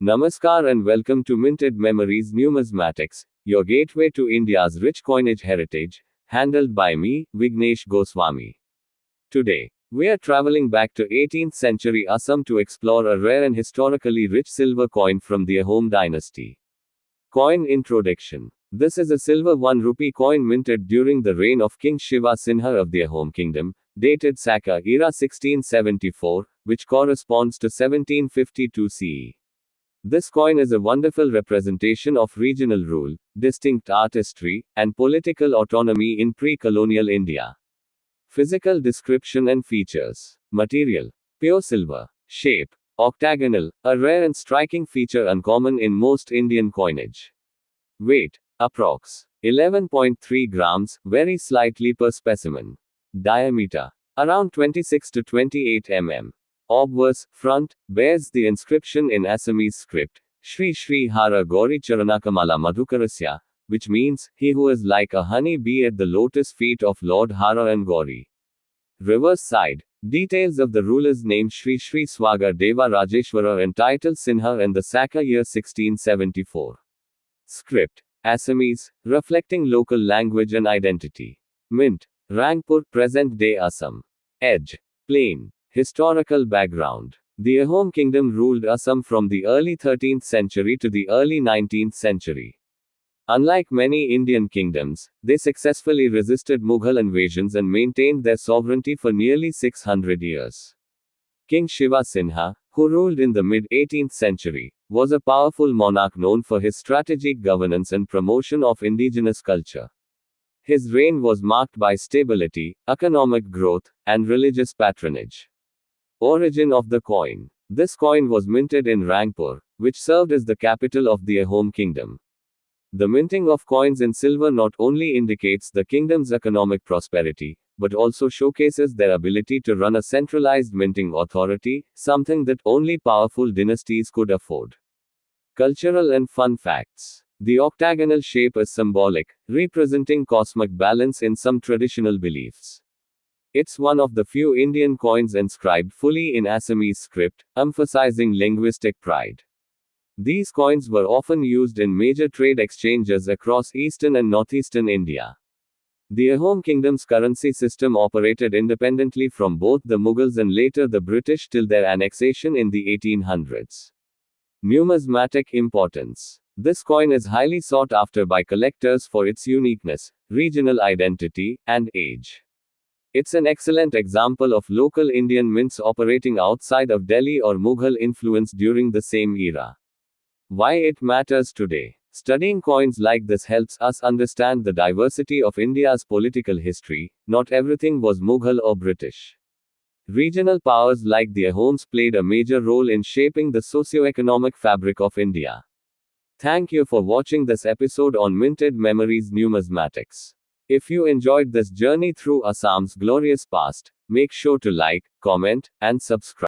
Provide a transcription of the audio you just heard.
Namaskar and welcome to Minted Memories Numismatics, your gateway to India's rich coinage heritage, handled by me, Vignesh Goswami. Today, we are traveling back to 18th century Assam to explore a rare and historically rich silver coin from the Ahom dynasty. Coin Introduction. This is a silver 1 rupee coin minted during the reign of King Shiva Sinha of the Ahom kingdom, dated Saka era 1674, which corresponds to 1752 CE. This coin is a wonderful representation of regional rule, distinct artistry, and political autonomy in pre-colonial India. Physical description and features. Material: pure silver. Shape: octagonal, a rare and striking feature uncommon in most Indian coinage. Weight: approx. 11.3 grams, very slightly per specimen. Diameter: around 26 to 28 mm. Obverse, front, bears the inscription in Assamese script, Shri Shri Hara Gauri Charanakamala Madhukarasya, which means, he who is like a honey bee at the lotus feet of Lord Hara and Gauri. Reverse side. Details of the ruler's name Shri Shri Swagar Deva Rajeshwara and title Sinha and the Saka year 1674. Script: Assamese, reflecting local language and identity. Mint: Rangpur, present-day Assam. Edge: plain. Historical background. The Ahom kingdom ruled Assam from the early 13th century to the early 19th century. Unlike many Indian kingdoms, they successfully resisted Mughal invasions and maintained their sovereignty for nearly 600 years. King Shiva Sinha, who ruled in the mid-18th century, was a powerful monarch known for his strategic governance and promotion of indigenous culture. His reign was marked by stability, economic growth, and religious patronage. Origin of the coin. This coin was minted in Rangpur, which served as the capital of the Ahom kingdom. The minting of coins in silver not only indicates the kingdom's economic prosperity, but also showcases their ability to run a centralized minting authority, something that only powerful dynasties could afford. Cultural and fun facts. The octagonal shape is symbolic, representing cosmic balance in some traditional beliefs. It's one of the few Indian coins inscribed fully in Assamese script, emphasizing linguistic pride. These coins were often used in major trade exchanges across eastern and northeastern India. The Ahom kingdom's currency system operated independently from both the Mughals and later the British till their annexation in the 1800s. Numismatic importance. This coin is highly sought after by collectors for its uniqueness, regional identity, and age. It's an excellent example of local Indian mints operating outside of Delhi or Mughal influence during the same era. Why it matters today. Studying coins like this helps us understand the diversity of India's political history. Not everything was Mughal or British. Regional powers like the Ahoms played a major role in shaping the socio-economic fabric of India. Thank you for watching this episode on Minted Memories Numismatics. If you enjoyed this journey through Assam's glorious past, make sure to like, comment, and subscribe.